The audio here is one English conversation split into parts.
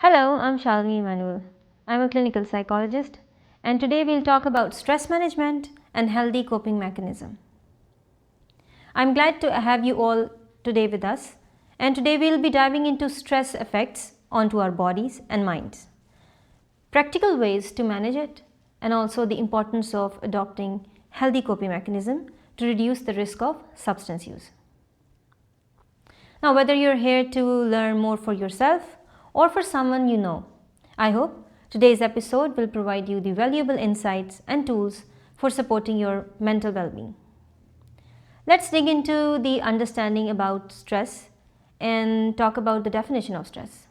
Hello, I'm Shalini Manuel. I'm a clinical psychologist, and today we'll talk about stress management and healthy coping mechanism. I'm glad to have you all today with us, and today we'll be diving into stress effects onto our bodies and minds, practical ways to manage it, and also the importance of adopting healthy coping mechanism to reduce the risk of substance use. Now, whether you're here to learn more for yourself or for someone you know, I hope today's episode will provide you the valuable insights and tools for supporting your mental well-being. Let's dig into the understanding about stress and talk about the definition of stress.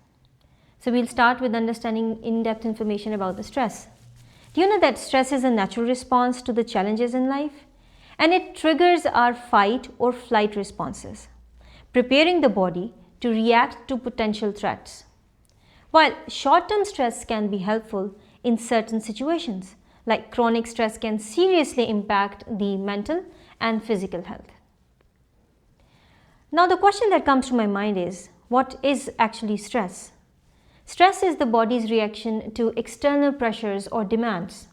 So we'll start with understanding in-depth information about the stress. Do you know that stress is a natural response to the challenges in life? And it triggers our fight or flight responses, preparing the body to react to potential threats. While short-term stress can be helpful in certain situations, like chronic stress can seriously impact the mental and physical health. Now the question that comes to my mind is, what is actually stress? Stress is the body's reaction to external pressures or demands.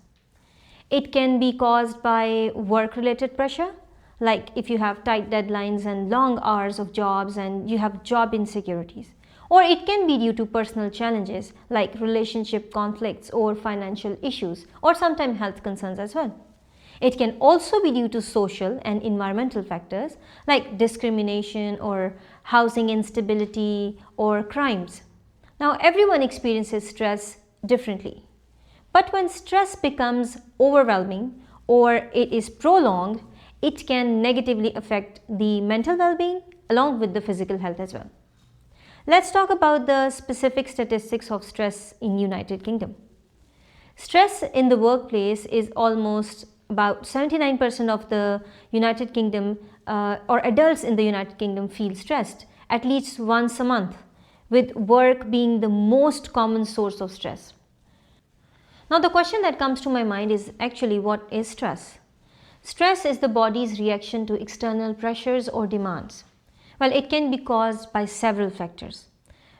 It can be caused by work-related pressure, like if you have tight deadlines and long hours of jobs and you have job insecurities. Or it can be due to personal challenges like relationship conflicts or financial issues, or sometimes health concerns as well. It can also be due to social and environmental factors like discrimination or housing instability or crimes. Now, everyone experiences stress differently. But when stress becomes overwhelming or it is prolonged, it can negatively affect the mental well-being along with the physical health as well. Let's talk about the specific statistics of stress in United Kingdom. Stress in the workplace is almost about 79% of the United Kingdom or adults in the United Kingdom feel stressed at least once a month, with work being the most common source of stress. Now the question that comes to my mind is actually, what is stress? Stress is the body's reaction to external pressures or demands. Well, it can be caused by several factors.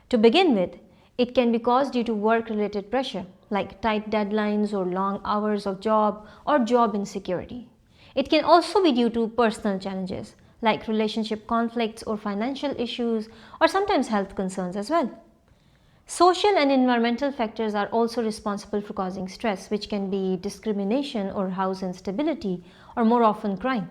To begin with, it can be caused due to work-related pressure, like tight deadlines or long hours of job or job insecurity. It can also be due to personal challenges, like relationship conflicts or financial issues, or sometimes health concerns as well. Social and environmental factors are also responsible for causing stress, which can be discrimination or house instability, or more often crime.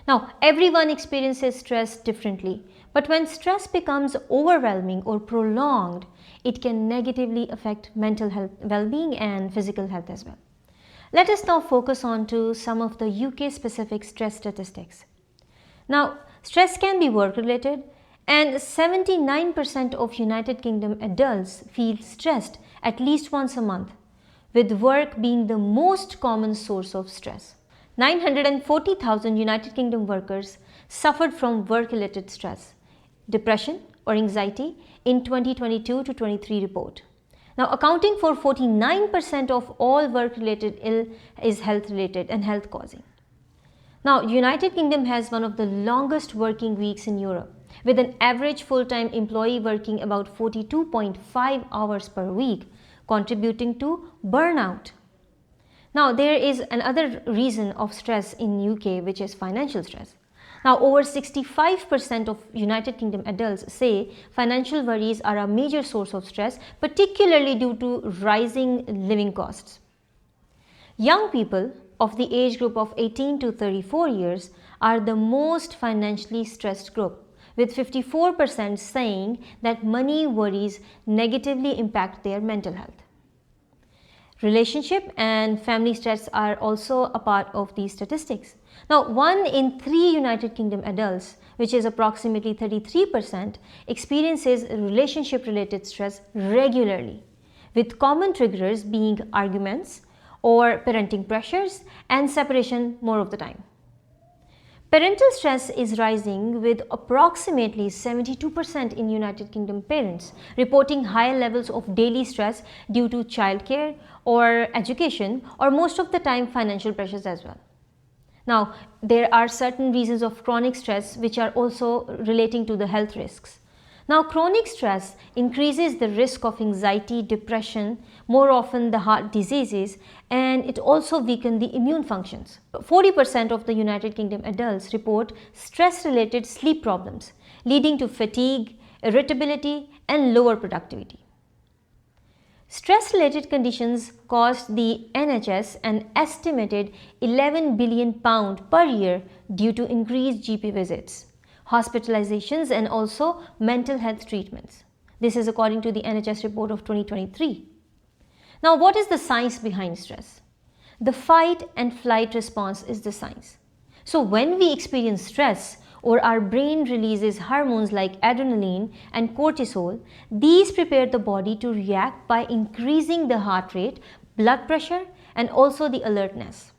Now, everyone experiences stress differently, but when stress becomes overwhelming or prolonged, it can negatively affect mental health, well-being and physical health as well. Let us now focus on to some of the UK-specific stress statistics. Now, stress can be work-related, and 79% of United Kingdom adults feel stressed at least once a month, with work being the most common source of stress. 940,000 United Kingdom workers suffered from work-related stress, depression or anxiety in 2022 to 23 report. Now, accounting for 49% of all work-related ill is health-related and health-causing. Now, United Kingdom has one of the longest working weeks in Europe, with an average full-time employee working about 42.5 hours per week, contributing to burnout. Now, there is another reason of stress in UK, which is financial stress. Now, over 65% of United Kingdom adults say financial worries are a major source of stress, particularly due to rising living costs. Young people of the age group of 18 to 34 years are the most financially stressed group, with 54% saying that money worries negatively impact their mental health. Relationship and family stress are also a part of these statistics. Now, 1 in 3 United Kingdom adults, which is approximately 33%, experiences relationship-related stress regularly, with common triggers being arguments or parenting pressures and separation more of the time. Parental stress is rising, with approximately 72% in United Kingdom parents reporting high levels of daily stress due to childcare or education, or most of the time financial pressures as well. Now, there are certain reasons of chronic stress which are also relating to the health risks. Now, chronic stress increases the risk of anxiety, depression, more often the heart diseases, and it also weakens the immune functions. 40% of the United Kingdom adults report stress-related sleep problems, leading to fatigue, irritability, and lower productivity. Stress-related conditions cost the NHS an estimated £11 billion per year due to increased GP visits, hospitalizations, and also mental health treatments. This is according to the NHS report of 2023. Now, what is the science behind stress? The fight and flight response is the science. So when we experience stress, or our brain releases hormones like adrenaline and cortisol, these prepare the body to react by increasing the heart rate, blood pressure, and also the alertness.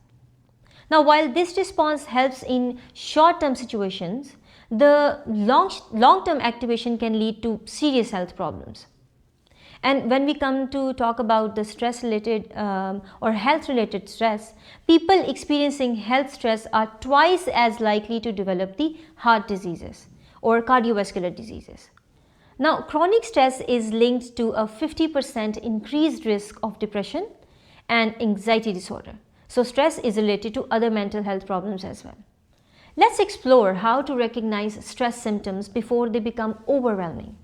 Now, while this response helps in short-term situations, the long-term activation can lead to serious health problems. And when we come to talk about the stress-related or health-related stress, people experiencing health stress are twice as likely to develop the heart diseases or cardiovascular diseases. Now, chronic stress is linked to a 50% increased risk of depression and anxiety disorder. So, stress is related to other mental health problems as well. Let's explore how to recognize stress symptoms before they become overwhelming.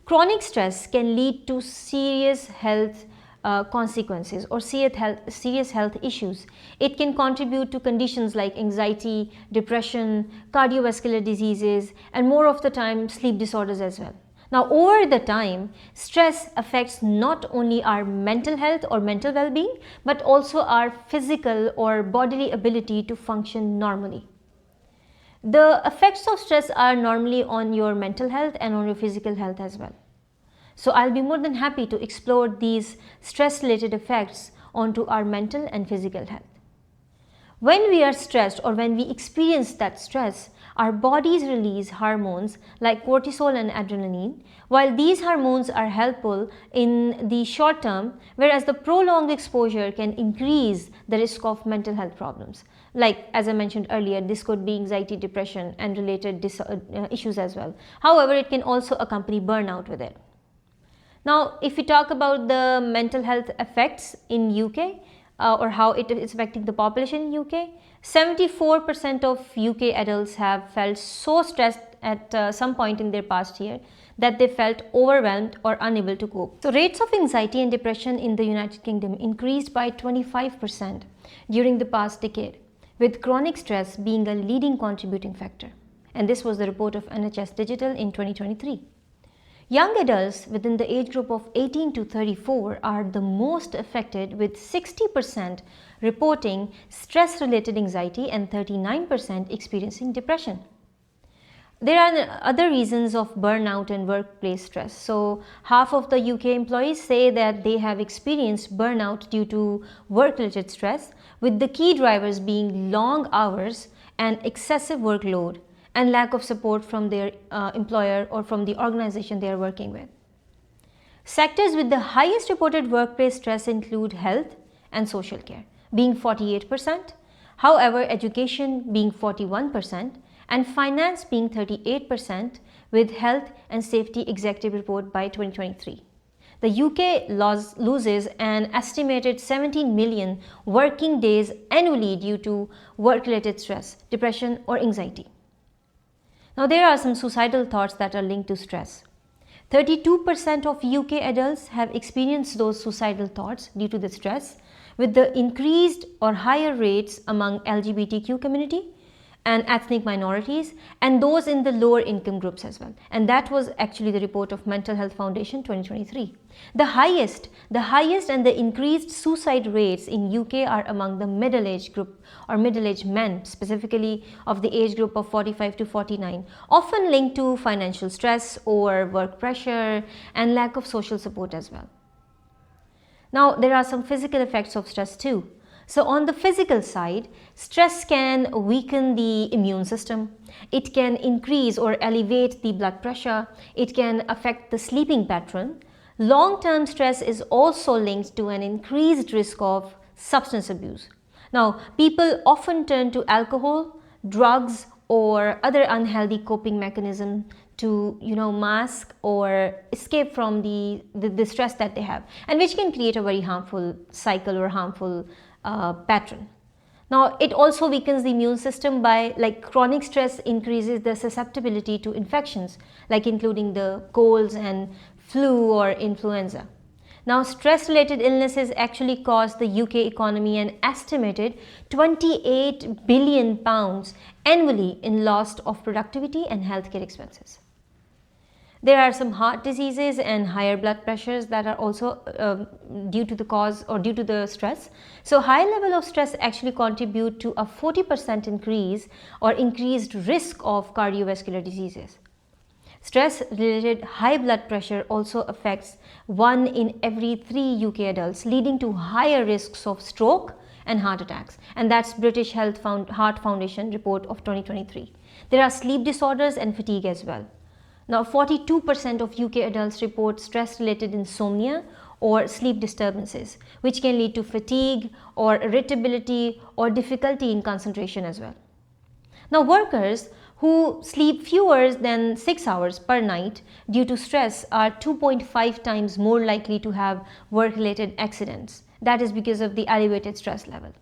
Chronic stress can lead to serious health consequences or serious health issues. It can contribute to conditions like anxiety, depression, cardiovascular diseases, and more of the time sleep disorders as well. Now, over the time, stress affects not only our mental health or mental well-being, but also our physical or bodily ability to function normally. The effects of stress are normally on your mental health and on your physical health as well. So I'll be more than happy to explore these stress-related effects onto our mental and physical health. When we are stressed or when we experience that stress, our bodies release hormones like cortisol and adrenaline. While these hormones are helpful in the short term, whereas the prolonged exposure can increase the risk of mental health problems. Like, as I mentioned earlier, this could be anxiety, depression, and related issues as well. However, it can also accompany burnout with it. Now, if we talk about the mental health effects in UK or how it is affecting the population in UK, 74% of UK adults have felt so stressed at some point in their past year that they felt overwhelmed or unable to cope. So, rates of anxiety and depression in the United Kingdom increased by 25% during the past decade, with chronic stress being a leading contributing factor. And this was the report of NHS Digital in 2023. Young adults within the age group of 18 to 34 are the most affected, with 60% reporting stress-related anxiety and 39% experiencing depression. There are other reasons of burnout and workplace stress. So, half of the UK employees say that they have experienced burnout due to work-related stress, with the key drivers being long hours and excessive workload and lack of support from their employer or from the organization they are working with. Sectors with the highest reported workplace stress include health and social care, being 48%, however, education being 41%, and finance being 38%, with health and safety executive report by 2023. The UK loses an estimated 17 million working days annually due to work-related stress, depression, or anxiety. Now, there are some suicidal thoughts that are linked to stress. 32% of UK adults have experienced those suicidal thoughts due to the stress, with the increased or higher rates among LGBTQ community and ethnic minorities and those in the lower income groups as well. And that was actually the report of Mental Health Foundation 2023. The highest and the increased suicide rates in UK are among the middle-aged group or middle-aged men, specifically of the age group of 45 to 49, often linked to financial stress or work pressure and lack of social support as well. Now, there are some physical effects of stress too. So, on the physical side, stress can weaken the immune system, it can increase or elevate the blood pressure, it can affect the sleeping pattern. Long-term stress is also linked to an increased risk of substance abuse. Now, people often turn to alcohol, drugs, or other unhealthy coping mechanisms to mask or escape from the stress that they have, and which can create a very harmful cycle or harmful pattern. Now it also weakens the immune system by, like, chronic stress increases the susceptibility to infections, like including the colds and flu or influenza. Now, stress-related illnesses actually cost the UK economy an estimated £28 billion annually in loss of productivity and healthcare expenses. There are some heart diseases and higher blood pressures that are also due to the cause or due to the stress. So high level of stress actually contribute to a 40% increase or increased risk of cardiovascular diseases. Stress-related high blood pressure also affects 1 in every 3 UK adults, leading to higher risks of stroke and heart attacks. And that's British Heart Foundation report of 2023. There are sleep disorders and fatigue as well. Now, 42% of UK adults report stress-related insomnia or sleep disturbances, which can lead to fatigue or irritability or difficulty in concentration as well. Now, workers who sleep fewer than 6 hours per night due to stress are 2.5 times more likely to have work-related accidents. That is because of the elevated stress level.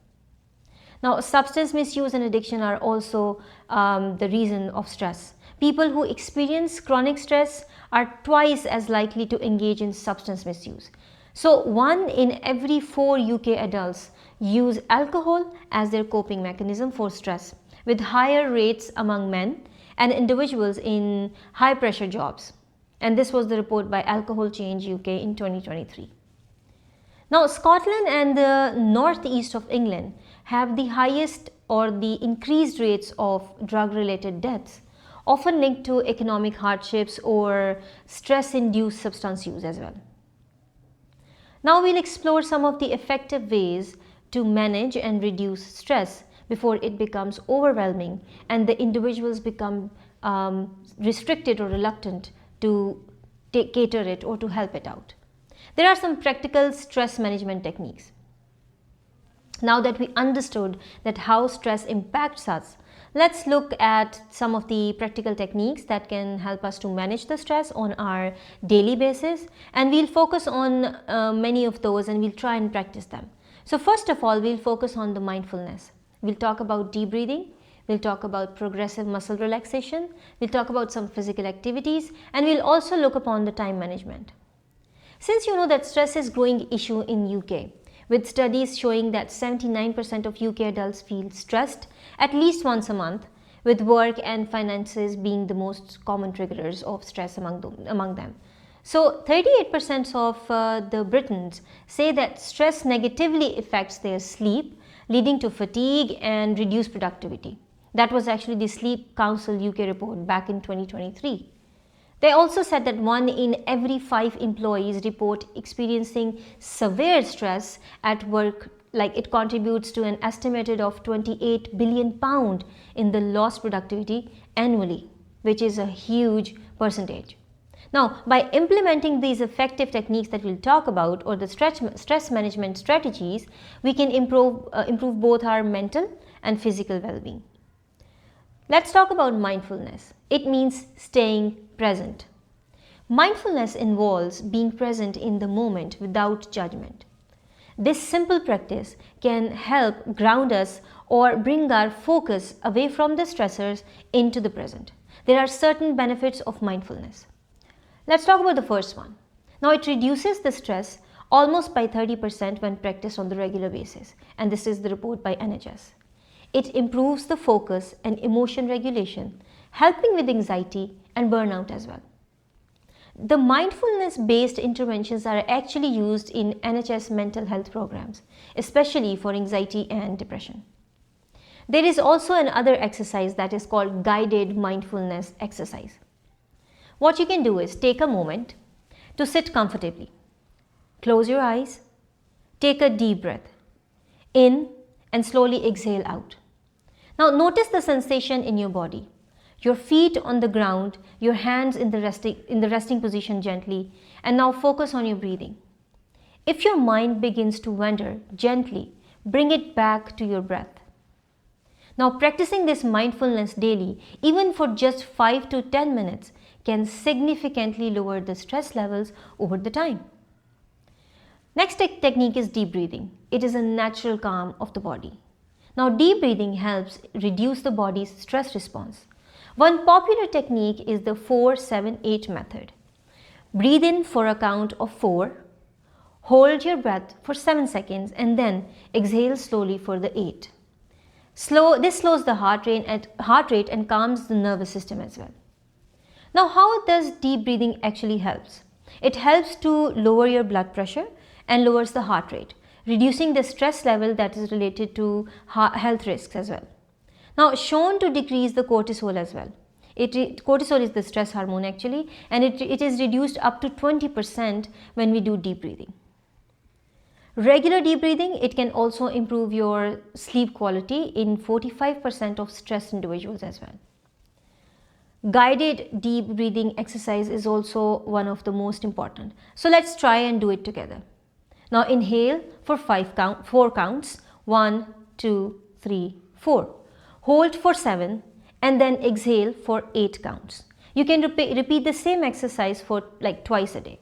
Now, substance misuse and addiction are also the reason of stress. People who experience chronic stress are twice as likely to engage in substance misuse. So 1 in every 4 UK adults use alcohol as their coping mechanism for stress, with higher rates among men and individuals in high pressure jobs. And this was the report by Alcohol Change UK in 2023. Now, Scotland and the northeast of England have the highest or the increased rates of drug-related deaths, often linked to economic hardships or stress-induced substance use as well. Now we'll explore some of the effective ways to manage and reduce stress before it becomes overwhelming and the individuals become restricted or reluctant to cater it or to help it out. There are some practical stress management techniques. Now that we understood that how stress impacts us, let's look at some of the practical techniques that can help us to manage the stress on our daily basis, and we'll focus on many of those and we'll try and practice them. So first of all, we'll focus on the mindfulness. We'll talk about deep breathing, we'll talk about progressive muscle relaxation, we'll talk about some physical activities, and we'll also look upon the time management. Since you know that stress is a growing issue in UK, with studies showing that 79% of UK adults feel stressed at least once a month, with work and finances being the most common triggerers of stress among them. So 38% of the Britons say that stress negatively affects their sleep, leading to fatigue and reduced productivity. That was actually the Sleep Council UK report back in 2023. They also said that 1 in every 5 employees report experiencing severe stress at work, like it contributes to an estimated of £28 billion in the lost productivity annually, which is a huge percentage. Now, by implementing these effective techniques that we'll talk about, or the stress management strategies, we can improve both our mental and physical well-being. Let's talk about mindfulness. It means staying present. Mindfulness involves being present in the moment without judgment. This simple practice can help ground us or bring our focus away from the stressors into the present. There are certain benefits of mindfulness. Let's talk about the first one. Now, it reduces the stress almost by 30% when practiced on the regular basis, and this is the report by NHS. It improves the focus and emotion regulation, helping with anxiety and burnout as well. The mindfulness-based interventions are actually used in NHS mental health programs, especially for anxiety and depression. There is also another exercise that is called guided mindfulness exercise. What you can do is take a moment to sit comfortably. Close your eyes, take a deep breath in and slowly exhale out. Now notice the sensation in your body. Your feet on the ground, your hands in the resting position gently, and now focus on your breathing. If your mind begins to wander, gently bring it back to your breath. Now practicing this mindfulness daily, even for just 5 to 10 minutes, can significantly lower the stress levels over the time. Next technique is deep breathing. It is a natural calm of the body. Now, deep breathing helps reduce the body's stress response. One popular technique is the 4-7-8 method. Breathe in for a count of 4, hold your breath for 7 seconds, and then exhale slowly for the 8. This slows the heart rate and calms the nervous system as well. Now, how does deep breathing actually helps? It helps to lower your blood pressure and lowers the heart rate, reducing the stress level that is related to health risks as well. Now, shown to decrease the cortisol as well. Cortisol is the stress hormone actually, and it is reduced up to 20% when we do deep breathing. Regular deep breathing, it can also improve your sleep quality in 45% of stressed individuals as well. Guided deep breathing exercise is also one of the most important. So let's try and do it together. Now inhale for 4 counts, 1, 2, 3, 4. Hold for 7 and then exhale for 8 counts. You can repeat the same exercise for like twice a day.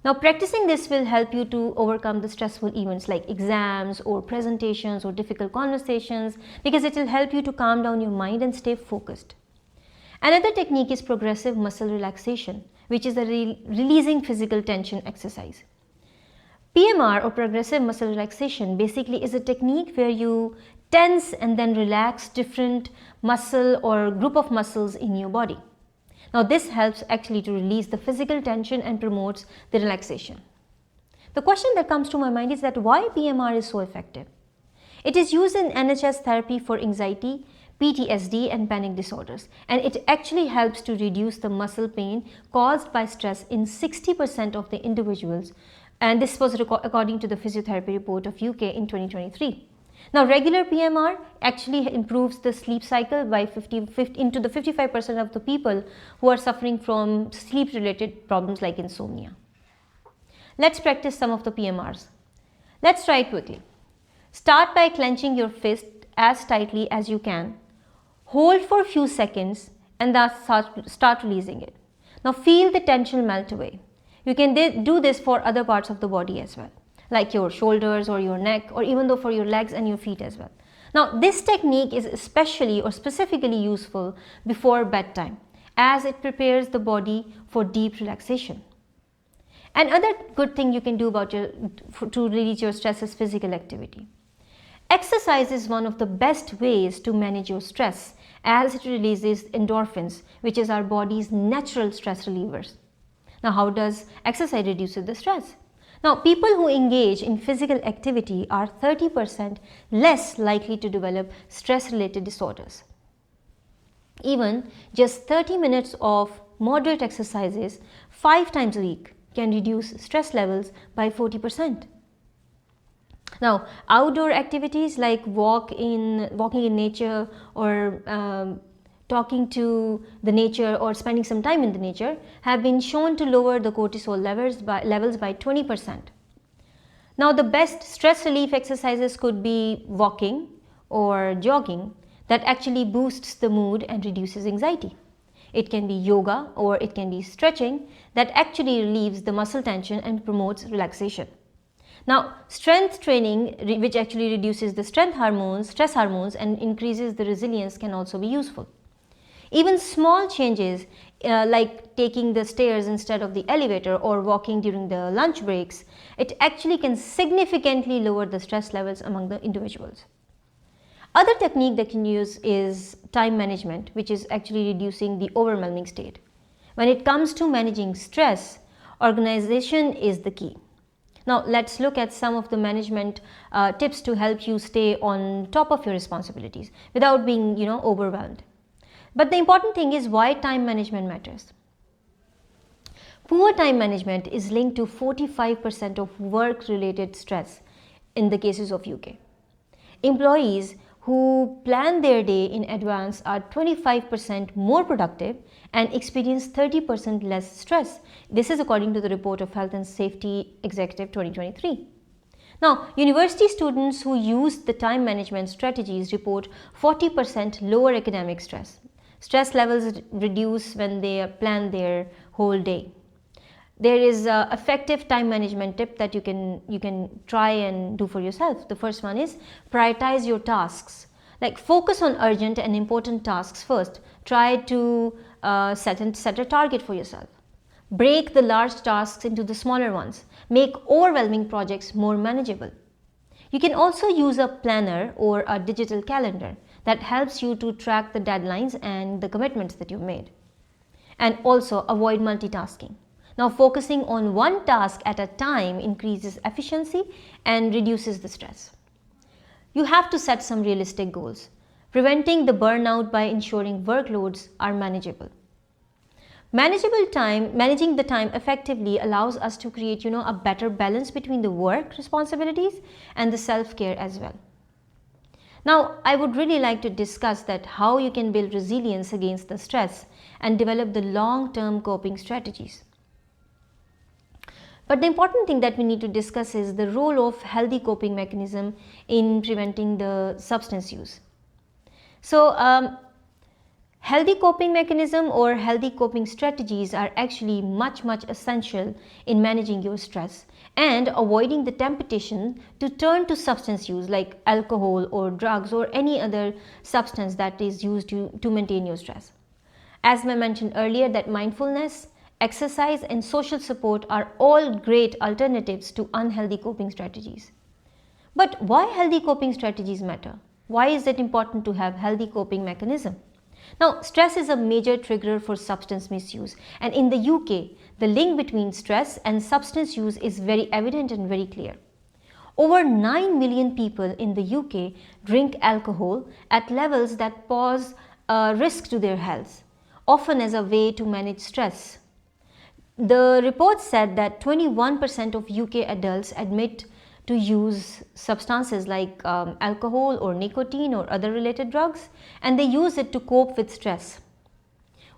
Now practicing this will help you to overcome the stressful events like exams or presentations or difficult conversations, because it will help you to calm down your mind and stay focused. Another technique is progressive muscle relaxation, which is a releasing physical tension exercise. PMR or progressive muscle relaxation basically is a technique where you tense and then relax different muscle or group of muscles in your body. Now this helps actually to release the physical tension and promotes the relaxation. The question that comes to my mind is that why PMR is so effective? It is used in NHS therapy for anxiety, PTSD and panic disorders, and it actually helps to reduce the muscle pain caused by stress in 60% of the individuals, and this was according to the physiotherapy report of UK in 2023. Now regular PMR actually improves the sleep cycle by 55% of the people who are suffering from sleep related problems like insomnia. Let's practice some of the PMRs. Let's try it quickly. Start by clenching your fist as tightly as you can. Hold for a few seconds and then start releasing it. Now feel the tension melt away. You can do this for other parts of the body as well, like your shoulders or your neck, or even though for your legs and your feet as well. Now this technique is especially or specifically useful before bedtime, as it prepares the body for deep relaxation. Another good thing you can do to release your stress is physical activity. Exercise is one of the best ways to manage your stress, as it releases endorphins, which is our body's natural stress relievers. Now how does exercise reduce the stress? Now, people who engage in physical activity are 30% less likely to develop stress-related disorders. Even just 30 minutes of moderate exercises 5 times a week can reduce stress levels by 40%. Now, outdoor activities like walking in nature or talking to the nature or spending some time in the nature have been shown to lower the cortisol levels by 20%. Now the best stress relief exercises could be walking or jogging that actually boosts the mood and reduces anxiety. It can be yoga or it can be stretching that actually relieves the muscle tension and promotes relaxation. Now strength training, which actually reduces the stress hormones and increases the resilience, can also be useful. Even small changes like taking the stairs instead of the elevator or walking during the lunch breaks, it actually can significantly lower the stress levels among the individuals. Other technique that can use is time management, which is actually reducing the overwhelming state. When it comes to managing stress, organization is the key. Now let's look at some of the management tips to help you stay on top of your responsibilities without being overwhelmed. But the important thing is why time management matters. Poor time management is linked to 45% of work-related stress in the cases of UK. Employees who plan their day in advance are 25% more productive and experience 30% less stress. This is according to the report of Health and Safety Executive 2023. Now, university students who use the time management strategies report 40% lower academic stress. Stress levels reduce when they plan their whole day. There is a effective time management tip that you can try and do for yourself. The first one is prioritize your tasks. Like focus on urgent and important tasks first. Try to set a target for yourself. Break the large tasks into the smaller ones. Make overwhelming projects more manageable. You can also use a planner or a digital calendar that helps you to track the deadlines and the commitments that you've made. And also avoid multitasking. Now, focusing on one task at a time increases efficiency and reduces the stress. You have to set some realistic goals, preventing the burnout by ensuring workloads are manageable. Managing the time effectively allows us to create, a better balance between the work responsibilities and the self-care as well. Now, I would really like to discuss that how you can build resilience against the stress and develop the long-term coping strategies. But the important thing that we need to discuss is the role of healthy coping mechanism in preventing the substance use. So, healthy coping mechanism or healthy coping strategies are actually much essential in managing your stress and avoiding the temptation to turn to substance use like alcohol or drugs or any other substance that is used to maintain your stress. As I mentioned earlier, that mindfulness, exercise and social support are all great alternatives to unhealthy coping strategies. But why healthy coping strategies matter? Why is it important to have healthy coping mechanism? Now, stress is a major trigger for substance misuse, and in the UK, the link between stress and substance use is very evident and very clear. Over 9 million people in the UK drink alcohol at levels that pose a risk to their health, often as a way to manage stress. The report said that 21% of UK adults admit to use substances like alcohol or nicotine or other related drugs, and they use it to cope with stress.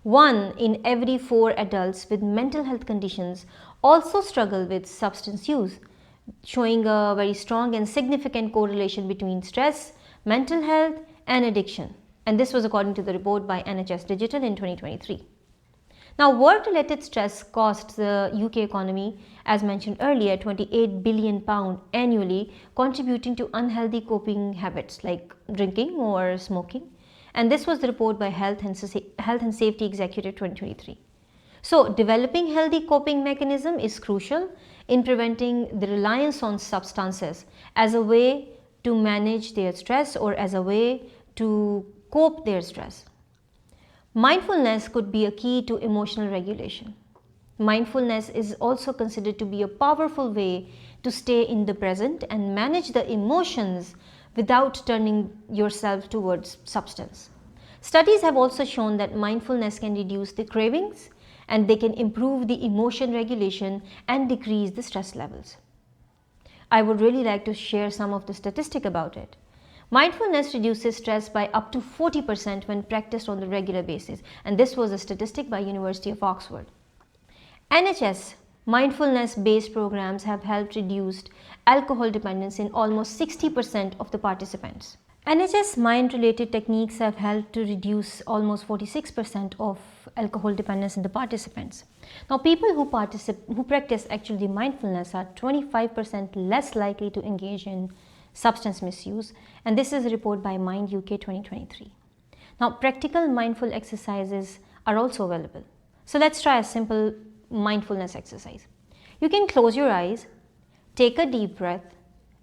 1 in every 4 adults with mental health conditions also struggle with substance use, showing a very strong and significant correlation between stress, mental health and addiction. And this was according to the report by NHS Digital in 2023. Now, work-related stress costs the UK economy, as mentioned earlier, £28 billion annually, contributing to unhealthy coping habits like drinking or smoking. And this was the report by Health and Safety Executive 2023. So, developing healthy coping mechanism is crucial in preventing the reliance on substances as a way to manage their stress or as a way to cope their stress. Mindfulness could be a key to emotional regulation. Mindfulness is also considered to be a powerful way to stay in the present and manage the emotions without turning yourself towards substance. Studies have also shown that mindfulness can reduce the cravings and they can improve the emotion regulation and decrease the stress levels. I would really like to share some of the statistics about it. Mindfulness reduces stress by up to 40% when practiced on the regular basis, and this was a statistic by University of Oxford. NHS mindfulness-based programs have helped reduce alcohol dependence in almost 60% of the participants. NHS mind-related techniques have helped to reduce almost 46% of alcohol dependence in the participants. Now, people who practice actually mindfulness are 25% less likely to engage in substance misuse, and this is a report by Mind UK 2023. Now, practical mindful exercises are also available. So let's try a simple mindfulness exercise. You can close your eyes, take a deep breath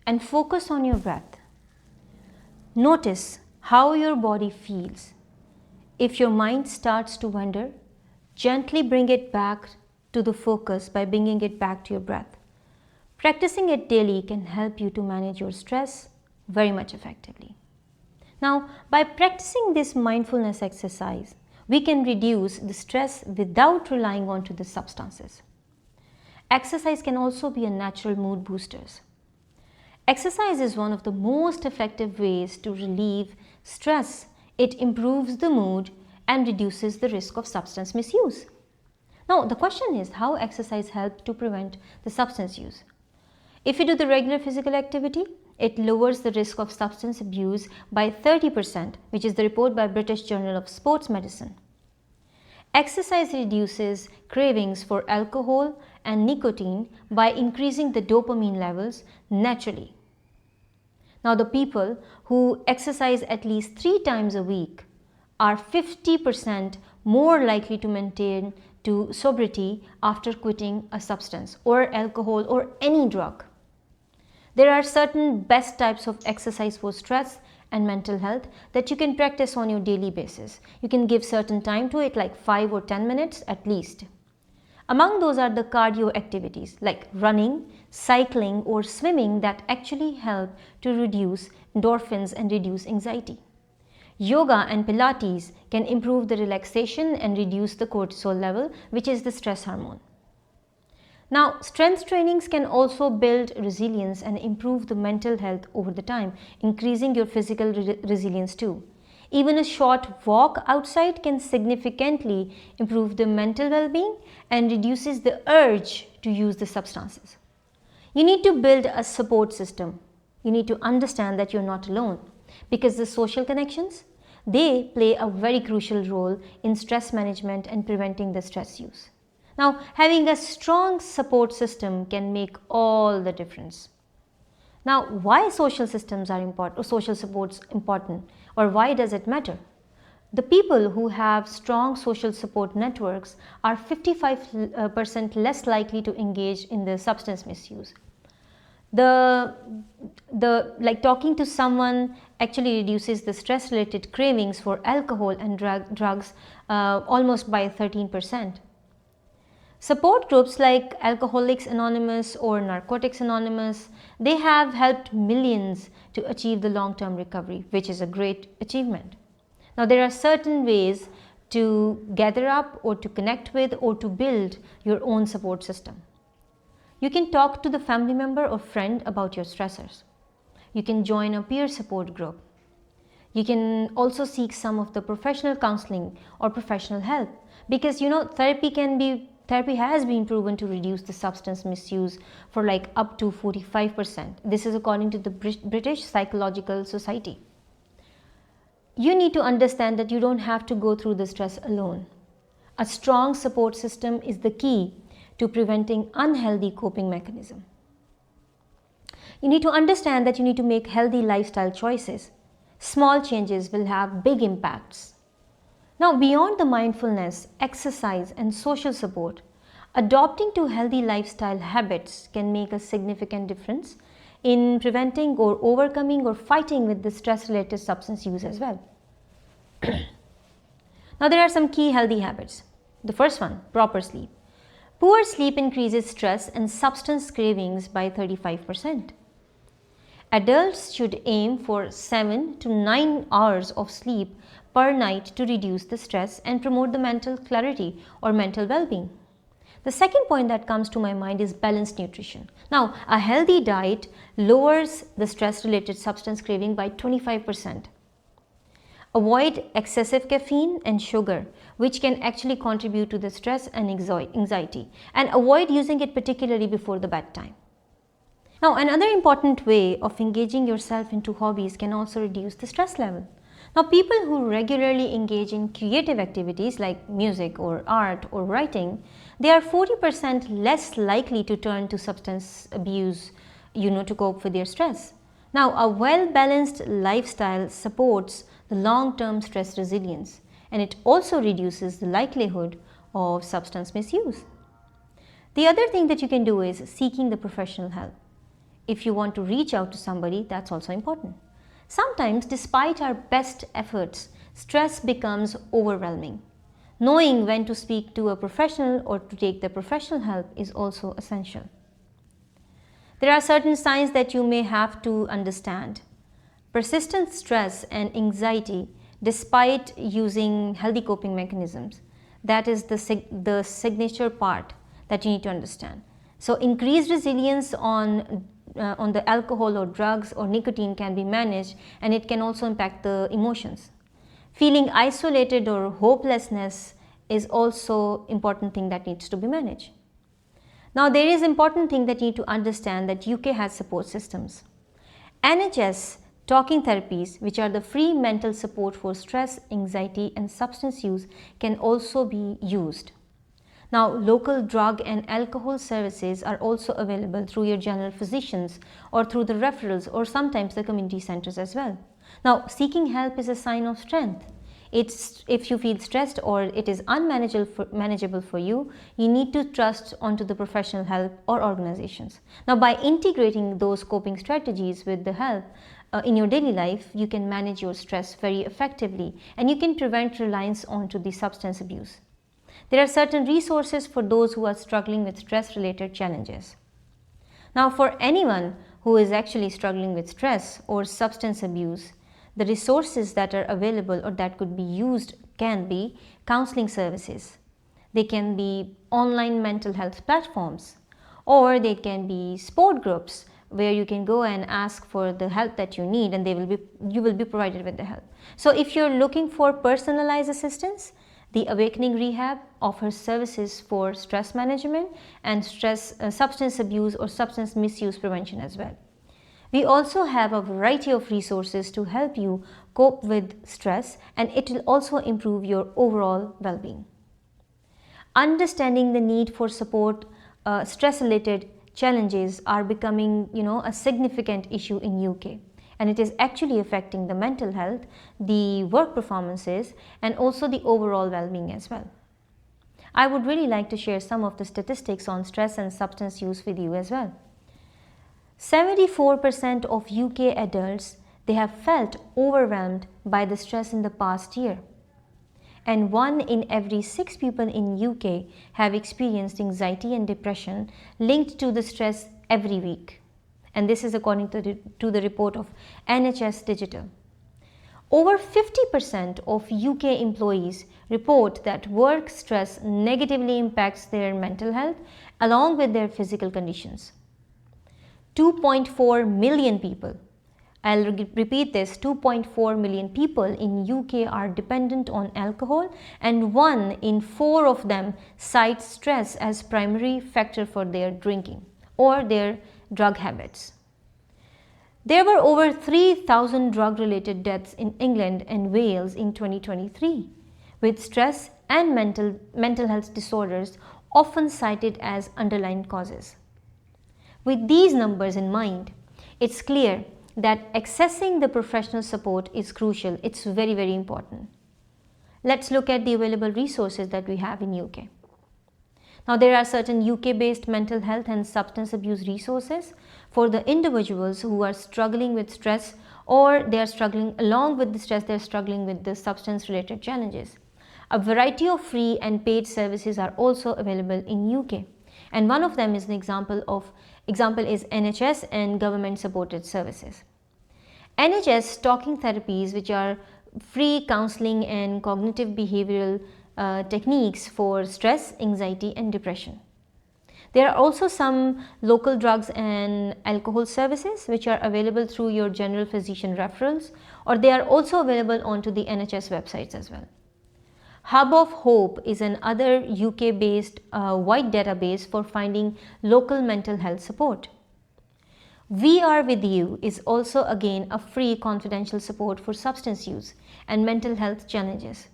and focus on your breath. Notice how your body feels. If your mind starts to wander, gently bring it back to the focus by bringing it back to your breath. Practicing it daily can help you to manage your stress very much effectively. Now, by practicing this mindfulness exercise, we can reduce the stress without relying on the substances. Exercise can also be a natural mood booster. Exercise is one of the most effective ways to relieve stress. It improves the mood and reduces the risk of substance misuse. Now, the question is how exercise helps to prevent the substance use. If you do the regular physical activity, It lowers the risk of substance abuse by 30%, which is the report by British Journal of Sports Medicine. Exercise reduces cravings for alcohol and nicotine by increasing the dopamine levels naturally. Now, the people who exercise at least 3 times a week are 50% more likely to maintain to sobriety after quitting a substance or alcohol or any drug. There are certain best types of exercise for stress and mental health that you can practice on your daily basis. You can give certain time to it, like 5 or 10 minutes at least. Among those are the cardio activities like running, cycling or swimming that actually help to reduce endorphins and reduce anxiety. Yoga and Pilates can improve the relaxation and reduce the cortisol level, which is the stress hormone. Now, strength trainings can also build resilience and improve the mental health over the time, increasing your physical resilience too. Even a short walk outside can significantly improve the mental well-being and reduces the urge to use the substances. You need to build a support system. You need to understand that you're not alone, because the social connections, they play a very crucial role in stress management and preventing the stress use. Now, having a strong support system can make all the difference. Now, why social systems are important, or social supports important, or why does it matter? The people who have strong social support networks are 55% less likely to engage in the substance misuse. Like talking to someone actually reduces the stress related cravings for alcohol and drugs almost by 13%. Support groups like Alcoholics Anonymous or Narcotics Anonymous, they have helped millions to achieve the long-term recovery, which is a great achievement. Now, there are certain ways to gather up or to connect with or to build your own support system. You can talk to the family member or friend about your stressors. You can join a peer support group. You can also seek some of the professional counseling or professional help, because therapy has been proven to reduce the substance misuse for like up to 45%. This is according to the British Psychological Society. You need to understand that you don't have to go through the stress alone. A strong support system is the key to preventing unhealthy coping mechanism. You need to understand that you need to make healthy lifestyle choices. Small changes will have big impacts. Now, beyond the mindfulness, exercise and social support, adopting to healthy lifestyle habits can make a significant difference in preventing or overcoming or fighting with the stress-related substance use as well. Now, there are some key healthy habits. The first one, proper sleep. Poor sleep increases stress and substance cravings by 35%. Adults should aim for 7 to 9 hours of sleep per night to reduce the stress and promote the mental clarity or mental well-being. The second point that comes to my mind is balanced nutrition. Now, a healthy diet lowers the stress-related substance craving by 25%. Avoid excessive caffeine and sugar, which can actually contribute to the stress and anxiety, and avoid using it particularly before the bedtime. Now, another important way of engaging yourself into hobbies can also reduce the stress level. Now, people who regularly engage in creative activities like music or art or writing, they are 40% less likely to turn to substance abuse, to cope with their stress. Now, a well-balanced lifestyle supports the long-term stress resilience, and it also reduces the likelihood of substance misuse. The other thing that you can do is seeking the professional help. If you want to reach out to somebody, that's also important. Sometimes, despite our best efforts, stress becomes overwhelming. Knowing when to speak to a professional or to take the professional help is also essential. There are certain signs that you may have to understand. Persistent stress and anxiety despite using healthy coping mechanisms, that is the signature part that you need to understand. So increased resilience on the alcohol or drugs or nicotine can be managed, and it can also impact the emotions. Feeling isolated or hopelessness is also important thing that needs to be managed. Now, there is important thing that you need to understand that UK has support systems. NHS talking therapies, which are the free mental support for stress, anxiety, and substance use, can also be used. Now, local drug and alcohol services are also available through your general physicians or through the referrals or sometimes the community centers as well. Now, seeking help is a sign of strength. If you feel stressed or it is unmanageable for you, you need to trust onto the professional help or organizations. Now, by integrating those coping strategies with the help in your daily life, you can manage your stress very effectively and you can prevent reliance onto the substance abuse. There are certain resources for those who are struggling with stress-related challenges. Now, for anyone who is actually struggling with stress or substance abuse, the resources that are available or that could be used can be counseling services. They can be online mental health platforms, or they can be support groups where you can go and ask for the help that you need and you will be provided with the help. So if you're looking for personalized assistance, the Awakening Rehab offers services for stress management and substance abuse or substance misuse prevention as well. We also have a variety of resources to help you cope with stress, and it will also improve your overall well-being. Understanding the need for support, stress-related challenges are becoming, a significant issue in UK. And it is actually affecting the mental health, the work performances, and also the overall well-being as well. I would really like to share some of the statistics on stress and substance use with you as well. 74% of UK adults, they have felt overwhelmed by the stress in the past year. And 1 in every 6 people in UK have experienced anxiety and depression linked to the stress every week. And this is according to the report of NHS Digital. Over 50% of UK employees report that work stress negatively impacts their mental health along with their physical conditions. 2.4 million people, I'll repeat this, 2.4 million people in UK are dependent on alcohol, and 1 in 4 of them cite stress as primary factor for their drinking or their drug habits. There were over 3,000 drug-related deaths in England and Wales in 2023, with stress and mental health disorders often cited as underlying causes. With these numbers in mind, it's clear that accessing the professional support is crucial. It's very, very important. Let's look at the available resources that we have in UK. Now, there are certain UK-based mental health and substance abuse resources for the individuals who are struggling with stress, or they are struggling along with the stress, they are struggling with the substance-related challenges. A variety of free and paid services are also available in UK, and one of them is an example is NHS and government-supported services. NHS talking therapies, which are free counseling and cognitive behavioral techniques for stress, anxiety, and depression. There are also some local drugs and alcohol services which are available through your general physician referrals, or they are also available onto the NHS websites as well. Hub of Hope is another UK-based wide database for finding local mental health support. We Are With You is also again a free confidential support for substance use and mental health challenges.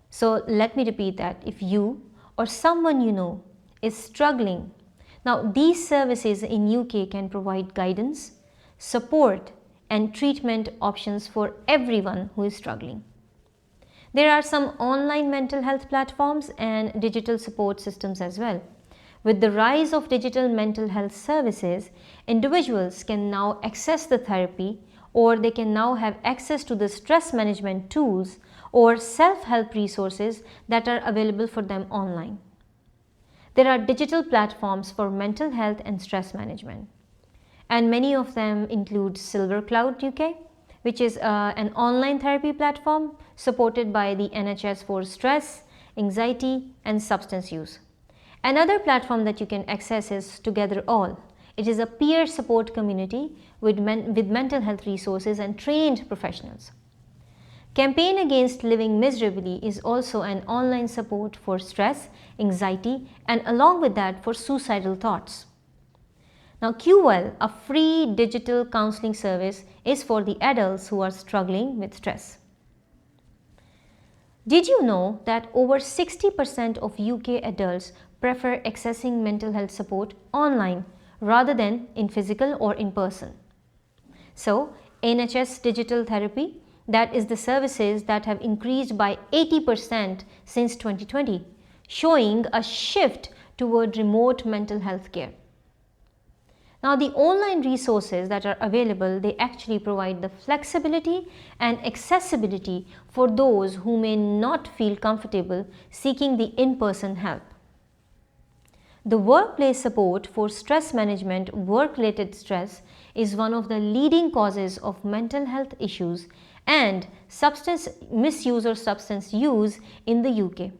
So let me repeat that. If you or someone you know is struggling, now these services in UK can provide guidance, support, and treatment options for everyone who is struggling. There are some online mental health platforms and digital support systems as well. With the rise of digital mental health services, individuals can now access the therapy, or they can now have access to the stress management tools or self-help resources that are available for them online. There are digital platforms for mental health and stress management, and many of them include Silver Cloud UK, which is an online therapy platform supported by the NHS for stress, anxiety, and substance use. Another platform that you can access is Together All. It is a peer support community with mental health resources and trained professionals. Campaign Against Living Miserably is also an online support for stress, anxiety, and along with that for suicidal thoughts. Now, QL, a free digital counseling service, is for the adults who are struggling with stress. Did you know that over 60% of UK adults prefer accessing mental health support online rather than in physical or in person? So, NHS digital therapy, that is the services that have increased by 80% since 2020, showing a shift toward remote mental health care. Now, the online resources that are available, they actually provide the flexibility and accessibility for those who may not feel comfortable seeking the in-person help. The workplace support for stress management, work-related stress, is one of the leading causes of mental health issues and substance misuse or substance use in the UK.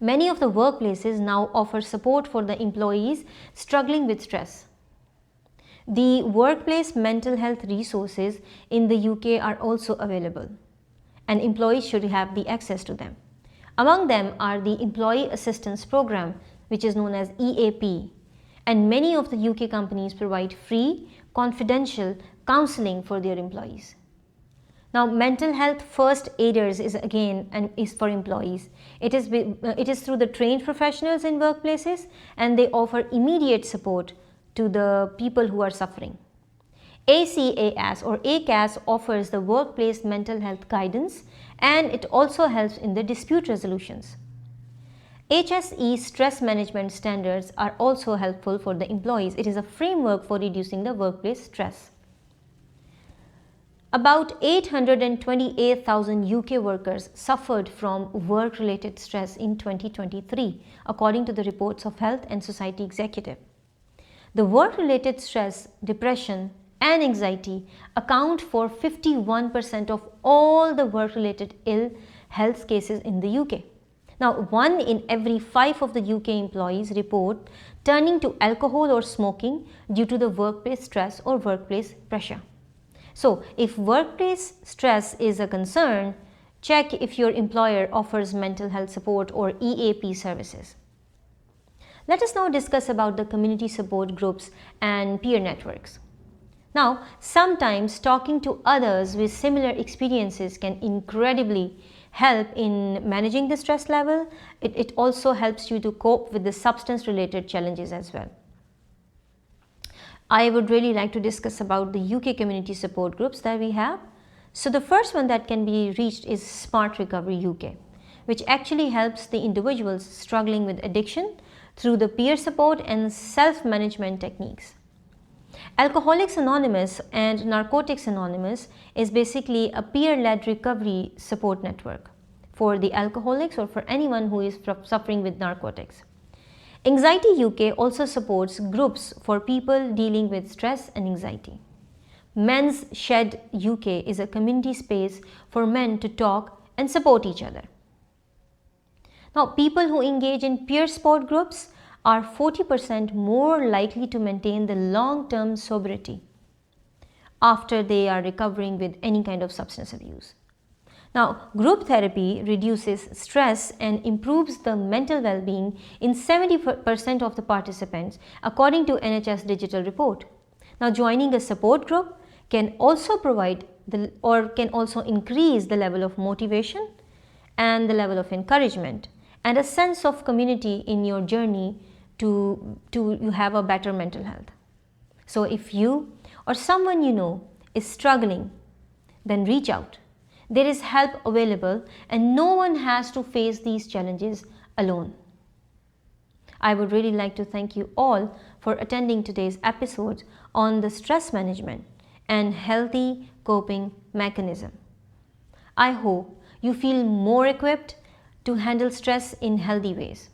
Many of the workplaces now offer support for the employees struggling with stress. The workplace mental health resources in the UK are also available, and employees should have the access to them. Among them are the Employee Assistance Program, which is known as EAP, and many of the UK companies provide free, confidential counseling for their employees. Now, mental health first aiders is for employees. It is through the trained professionals in workplaces, and they offer immediate support to the people who are suffering. ACAS or ACAS offers the workplace mental health guidance, and it also helps in the dispute resolutions. HSE stress management standards are also helpful for the employees. It is a framework for reducing the workplace stress. About 828,000 UK workers suffered from work-related stress in 2023, according to the reports of Health and Society Executive. The work-related stress, depression, and anxiety account for 51% of all the work-related ill health cases in the UK. Now, 1 in every 5 of the UK employees report turning to alcohol or smoking due to the workplace stress or workplace pressure. So, if workplace stress is a concern, check if your employer offers mental health support or EAP services. Let us now discuss about the community support groups and peer networks. Now, sometimes talking to others with similar experiences can incredibly help in managing the stress level. It also helps you to cope with the substance-related challenges as well. I would really like to discuss about the UK community support groups that we have. So the first one that can be reached is Smart Recovery UK, which actually helps the individuals struggling with addiction through the peer support and self-management techniques. Alcoholics Anonymous and Narcotics Anonymous is basically a peer-led recovery support network for the alcoholics or for anyone who is suffering with narcotics. Anxiety UK also supports groups for people dealing with stress and anxiety. Men's Shed UK is a community space for men to talk and support each other. Now, people who engage in peer support groups are 40% more likely to maintain the long-term sobriety after they are recovering with any kind of substance abuse. Now, group therapy reduces stress and improves the mental well-being in 70% of the participants, according to NHS digital report. Now, joining a support group can also increase the level of motivation and the level of encouragement and a sense of community in your journey to you have a better mental health. So if you or someone you know is struggling, then reach out. There is help available and no one has to face these challenges alone. I would really like to thank you all for attending today's episode on the stress management and healthy coping mechanism. I hope you feel more equipped to handle stress in healthy ways.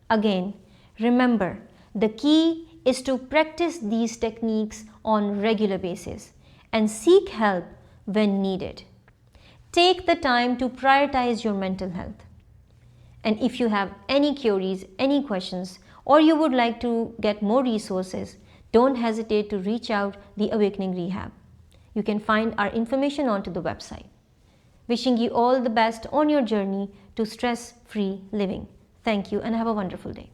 Again, remember, the key is to practice these techniques on regular basis and seek help when needed. Take the time to prioritize your mental health. And if you have any queries, any questions, or you would like to get more resources, don't hesitate to reach out the Awakening Rehab. You can find our information onto the website. Wishing you all the best on your journey to stress-free living. Thank you and have a wonderful day.